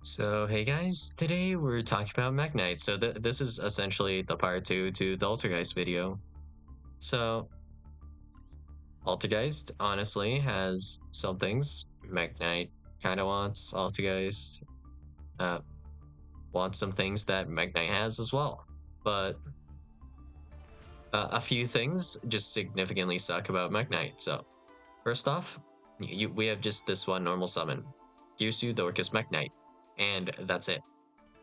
So, hey guys, today we're talking about Mekk Knight. So, this is essentially the part 2 to the Altergeist video. So, Altergeist honestly has some things Mekk Knight kind of wants. Altergeist uh, wants some things that Mekk Knight has as well. But a few things just significantly suck about Mekk Knight. So, first off, we have just this one normal summon, Girsu the Orcus Mekk Knight, and that's it.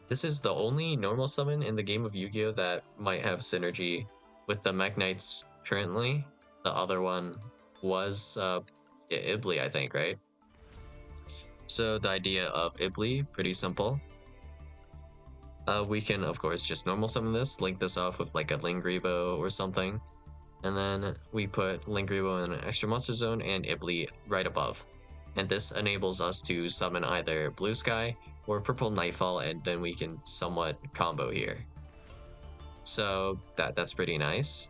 This is the only normal summon in the game of Yu-Gi-Oh! That might have synergy with the Mekk Knights currently. The other one was Ibli, I think, right? So the idea of Ibli, pretty simple. We can, of course, just normal summon this, link this off with like a Lingribo or something, and then we put Lingribo in an extra monster zone and Ibli right above. And this enables us to summon either Blue Sky or Purple Nightfall, and then we can somewhat combo here. So that's pretty nice.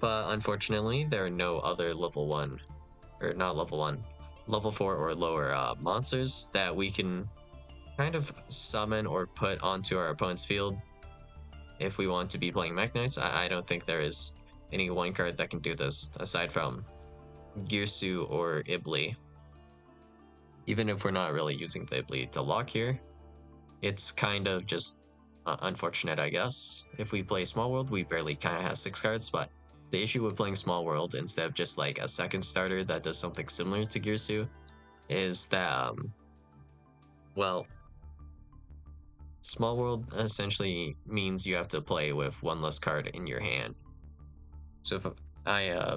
But unfortunately, there are no other level 1, or not level 1, level 4 or lower monsters that we can kind of summon or put onto our opponent's field if we want to be playing Mekk Knights. I don't think there is any one card that can do this aside from Girsu or Ibli. Even if we're not really using the Ibli to lock here, it's kind of just unfortunate, I guess. If we play Small World, we barely kind of have 6 cards, but the issue with playing Small World instead of just like a second starter that does something similar to Girsu is that, well, Small World essentially means you have to play with one less card in your hand. So if I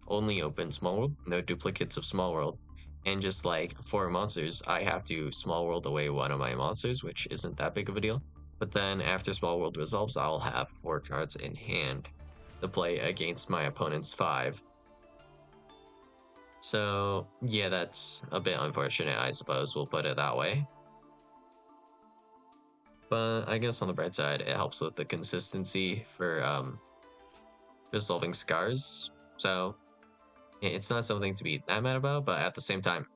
only open Small World, no duplicates of Small World, and just like 4 monsters, I have to Small World away one of my monsters, which isn't that big of a deal. But then after Small World resolves, I'll have 4 cards in hand to play against my opponent's 5. So yeah, that's a bit unfortunate, I suppose, we'll put it that way. But I guess on the bright side, it helps with the consistency for resolving scars. So it's not something to be that mad about, but at the same time,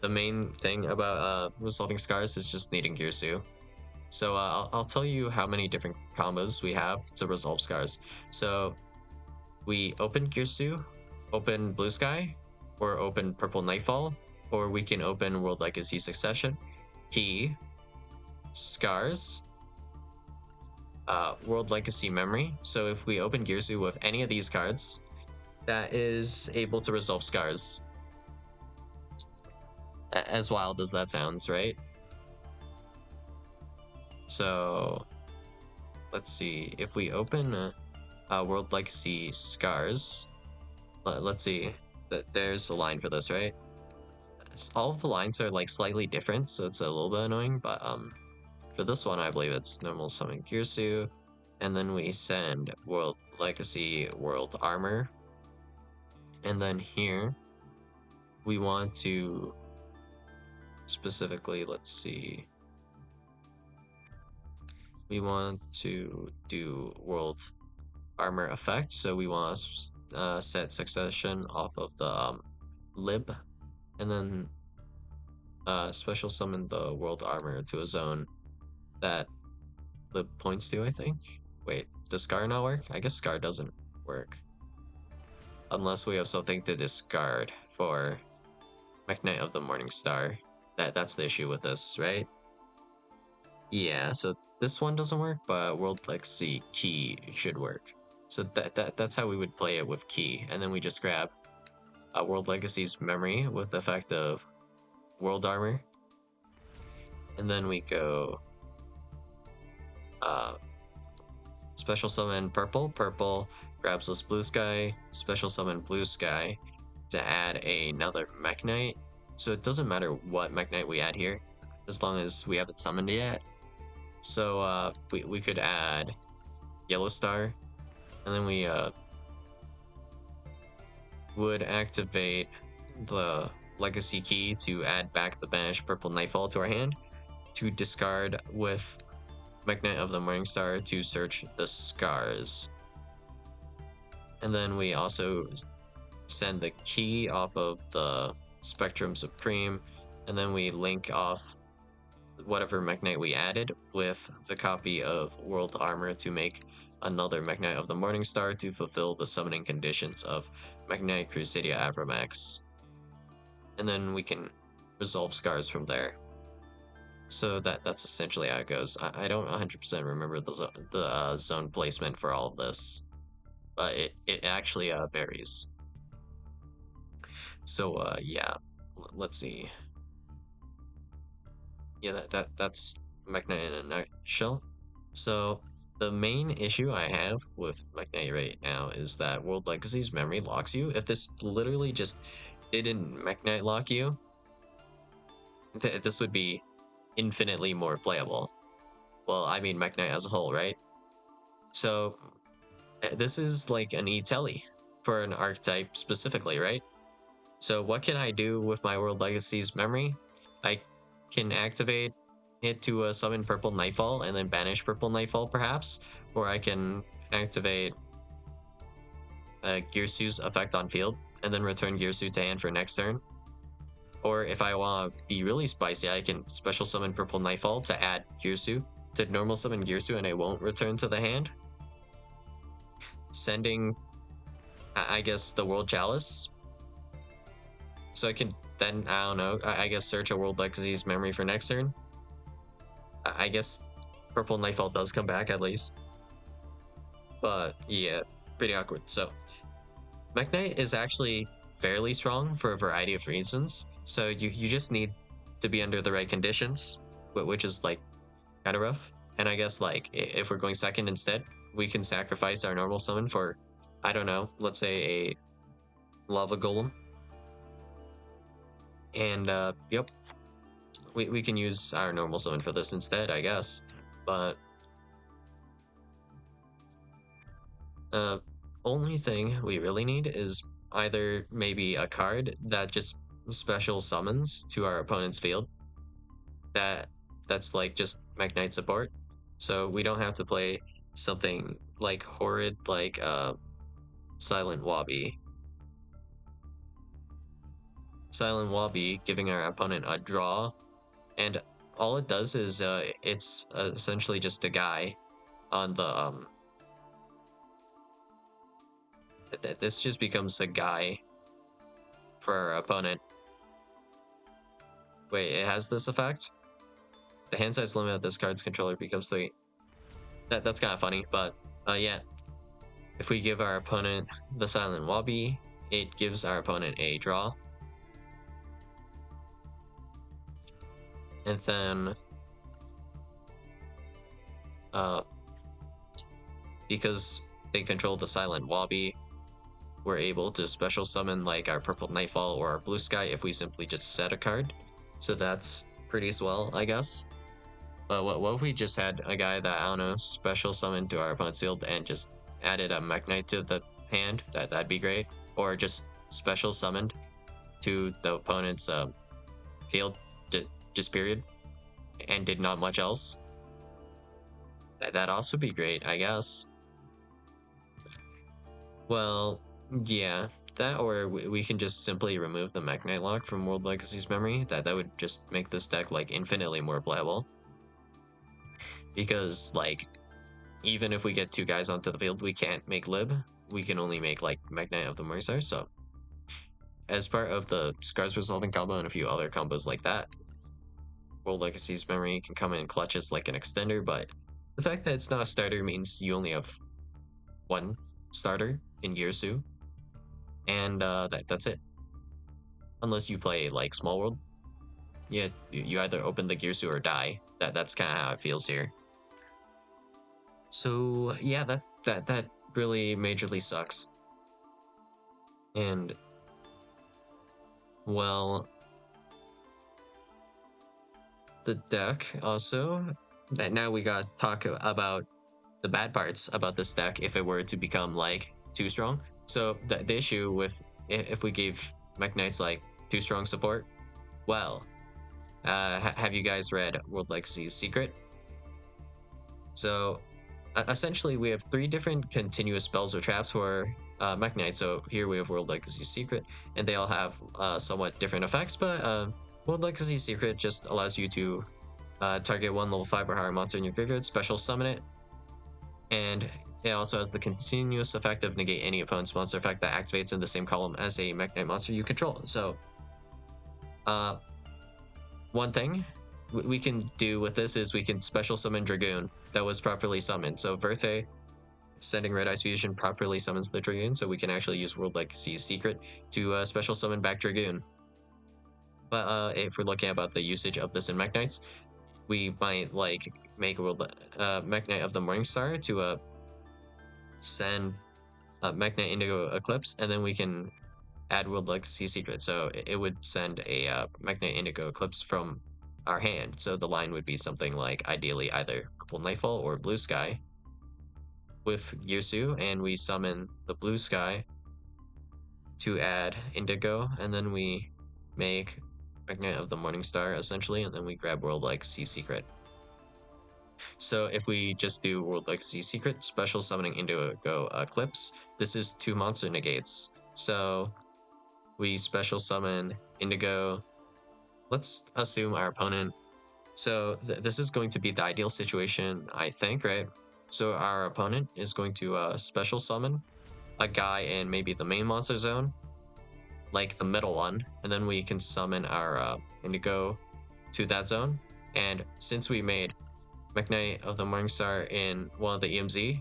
the main thing about resolving scars is just needing Girsu. So I'll tell you how many different combos we have to resolve scars. So we open Girsu, open Blue Sky, or open Purple Nightfall, or we can open World Legacy Succession, Key, Scars, World Legacy Memory. So if we open Girsu with any of these cards, that is able to resolve scars. As wild as that sounds, right? So let's see, if we open World Legacy Scars, let's see, there's a line for this, right? All of the lines are like slightly different, so it's a little bit annoying, but for this one I believe it's normal summon Girsu, and then we send World Legacy World Armor, and then here we want to specifically, let's see, we want to do World Armor effect, so we want to set Succession off of the lib, and then special summon the World Armor to a zone that lib points to, I think. Wait, does Scar not work? I guess Scar doesn't work. Unless we have something to discard for Mekk Knight of the Morning Star. That's the issue with this, right? Yeah, so this one doesn't work, but World Legacy Key should work. So that's how we would play it with Key, and then we just grab World Legacy's Memory with the effect of World Armor, and then we go special summon Purple grabs this Blue Sky, special summon Blue Sky to add another Mekk Knight. So it doesn't matter what Mekk Knight we add here, as long as we haven't summoned yet. So we could add Yellow Star, and then we would activate the Legacy Key to add back the banished Purple Nightfall to our hand, to discard with Mekk Knight of the Morning Star to search the scars. And then we also send the key off of the Spectrum Supreme and then we link off whatever Mekk Knight we added with the copy of World Armor to make another Mekk Knight of the Morning Star to fulfill the summoning conditions of Mekk Knight Crusadia Avramax. And then we can resolve scars from there. So that's essentially how it goes. I don't 100% remember the zone placement for all of this, but it actually varies. So yeah, let's see. Yeah, that's Mekk Knight in a nutshell. So the main issue I have with Mekk Knight right now is that World Legacy's memory locks you. If this literally just didn't Mekk Knight lock you, this would be infinitely more playable. Well, I mean Mekk Knight as a whole, right? So this is like an E-Telly for an archetype specifically, right? So what can I do with my World Legacy's memory? I can activate it to summon Purple Nightfall and then banish Purple Nightfall perhaps, or I can activate Girsu's effect on field and then return Girsu to hand for next turn. Or if I want to be really spicy, I can special summon Purple Nightfall to add Girsu to normal summon Girsu and it won't return to the hand. Sending, I guess, the World Chalice. So I can then, I don't know, I guess search a World Legacy's memory for next turn. I guess Purple Nightfall does come back at least. But yeah, pretty awkward. So Mekk Knight is actually fairly strong for a variety of reasons. So you just need to be under the right conditions, which is like kind of rough. And I guess like if we're going second instead, we can sacrifice our normal summon for, I don't know, let's say a Lava Golem. And yep, we can use our normal summon for this instead, I guess. But only thing we really need is either maybe a card that just special summons to our opponent's field. That's like just Mekk Knight support. So we don't have to play something like horrid like Silent Wabi. Silent Wabi giving our opponent a draw, and all it does is it's essentially just a guy on the this just becomes a guy for our opponent. Wait, it has this effect? The hand size limit of this card's controller becomes 3. That's kind of funny, but yeah. If we give our opponent the Silent Wabi, it gives our opponent a draw. And then because they control the Silent Wabi, we're able to special summon like our Purple Nightfall or our Blue Sky if we simply just set a card. So that's pretty swell, I guess. But what if we just had a guy that, I don't know, special summoned to our opponent's field and just added a Mekk Knight to the hand? That'd be great. Or just special summoned to the opponent's field, just period, and did not much else. That'd also be great, I guess. Well, yeah, that, or we can just simply remove the Mekk Knight lock from World Legacy's memory. That would just make this deck like infinitely more playable. Because like, even if we get 2 guys onto the field, we can't make Lib. We can only make like Mekk Knight of the Morning Star. So as part of the Scars Resolving combo and a few other combos like that, World Legacy's memory can come in clutches like an extender, but the fact that it's not a starter means you only have 1 starter in Girsu, and that's it. Unless you play like Small World, yeah, you either open the Girsu or die. That's kind of how it feels here. So yeah, that really majorly sucks. And well, the deck also, that now we got to talk about the bad parts about this deck if it were to become like too strong. So the issue with if we gave Mekk Knights like too strong support, well, have you guys read World Legacy's Secret? So essentially we have 3 different continuous spells or traps for Mekk Knight. So here we have World Legacy's Secret, and they all have somewhat different effects, but World Legacy Secret just allows you to target one level 5 or higher monster in your graveyard, special summon it, and it also has the continuous effect of negate any opponent's monster effect that activates in the same column as a Mekk Knight monster you control. So, one thing we can do with this is we can special summon Dragoon that was properly summoned. So Verte sending Red Ice Fusion properly summons the Dragoon, so we can actually use World Legacy Secret to special summon back Dragoon. But if we're looking about the usage of this in Mekk Knights, we might like make a Mekk Knight of the Morningstar to send Mekk Knight Indigo Eclipse, and then we can add World Legacy Secret. So it would send a Mekk Knight Indigo Eclipse from our hand. So the line would be something like ideally either Purple Nightfall or Blue Sky with Yugioh, and we summon the Blue Sky to add Indigo, and then we make Mekk Knight of the Morningstar essentially, and then we grab World Legacy Secret. So if we just do World Legacy Secret, special summoning Indigo Eclipse, this is 2 monster negates. So we special summon Indigo. Let's assume our opponent. So this is going to be the ideal situation, I think, right? So our opponent is going to special summon a guy in maybe the main monster zone, like the middle one, and then we can summon our Indigo to that zone. And since we made Mekk Knight of the Morningstar in one of the EMZ,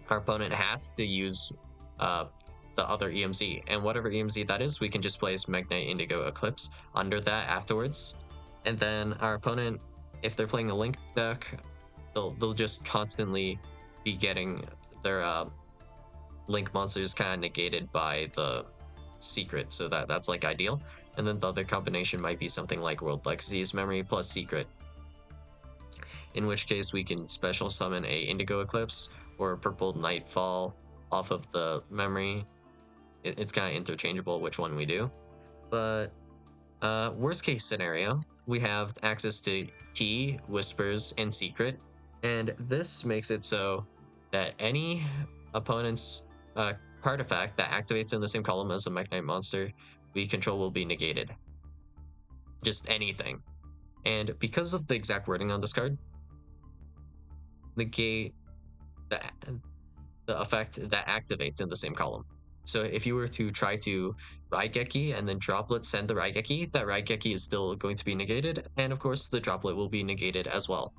our opponent has to use the other EMZ, and whatever EMZ that is, we can just place Mekk Knight Indigo Eclipse under that afterwards. And then our opponent, if they're playing a Link deck, they'll just constantly be getting their Link monsters kind of negated by the Secret, so that's like ideal. And then the other combination might be something like World Legacy's Memory plus Secret, in which case we can special summon a Indigo Eclipse or a Purple Nightfall off of the Memory. It's kind of interchangeable which one we do. But worst case scenario, we have access to Key, Whispers, and Secret, and this makes it so that any opponent's card effect that activates in the same column as a Mekk Knight monster we control will be negated. Just anything. And because of the exact wording on this card, negate the effect that activates in the same column. So if you were to try to Raigeki and then Droplet send the Raigeki, that Raigeki is still going to be negated, and of course the Droplet will be negated as well.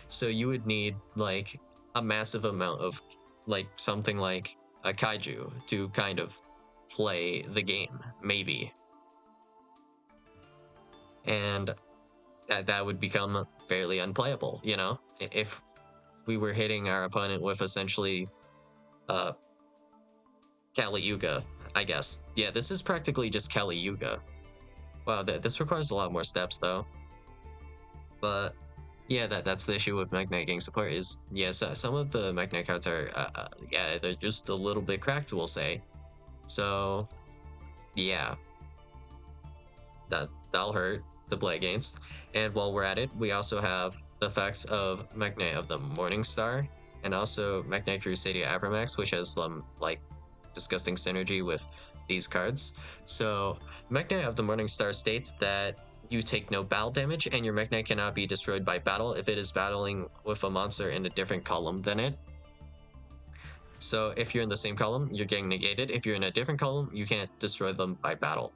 So you would need like a massive amount of like something like a Kaiju to kind of play the game, maybe. And that would become fairly unplayable, you know? If we were hitting our opponent with essentially Kali Yuga, I guess. Yeah, this is practically just Kali Yuga. Wow, this requires a lot more steps though. But yeah, that's the issue with Mekk Knight getting support is, yes, some of the Mekk Knight cards are, yeah, they're just a little bit cracked, we'll say. So, yeah, that'll hurt to play against. And while we're at it, we also have the effects of Mekk Knight of the Morningstar, and also Mekk Knight Crusadia Avramax, which has like disgusting synergy with these cards. So Mekk Knight of the Morningstar states that you take no battle damage, and your Mekk Knight cannot be destroyed by battle if it is battling with a monster in a different column than it. So if you're in the same column, you're getting negated. If you're in a different column, you can't destroy them by battle.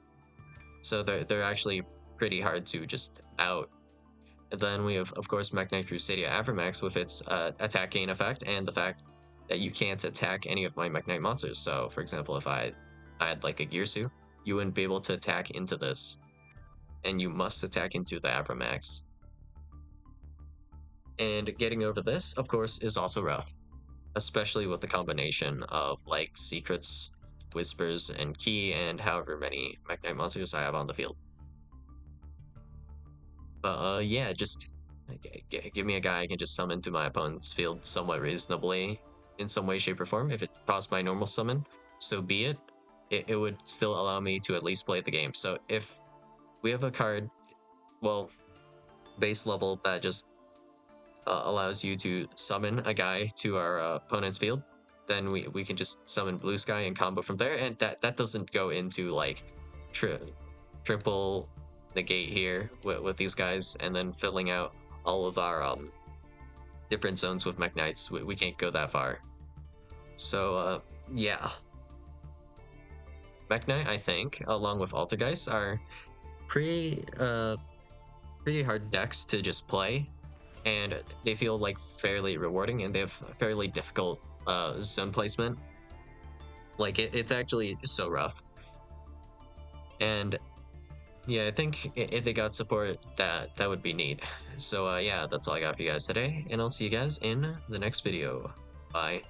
So they're actually pretty hard to just out. And then we have, of course, Mekk Knight Crusadia Avramax with its attack gain effect, and the fact that you can't attack any of my Mekk Knight monsters. So, for example, if I had like a Girsu, you wouldn't be able to attack into this, and you must attack into the Avramax. And getting over this, of course, is also rough, especially with the combination of like Secrets, Whispers, and Key, and however many Mekk Knight monsters I have on the field. But yeah, just give me a guy I can just summon to my opponent's field somewhat reasonably in some way, shape, or form. If it costs my normal summon, so be it. It would still allow me to at least play the game. So if we have a card, well, base level that just allows you to summon a guy to our opponent's field, then we can just summon Blue Sky and combo from there, and that doesn't go into like triple negate here with these guys, and then filling out all of our different zones with Mekk Knights. We can't go that far. So yeah, Mekk Knight, I think, along with Altergeist, are pretty pretty hard decks to just play, and they feel like fairly rewarding, and they have fairly difficult zone placement. Like it's actually so rough. And yeah, I think if they got support, that would be neat. So yeah, that's all I got for you guys today, and I'll see you guys in the next video. Bye.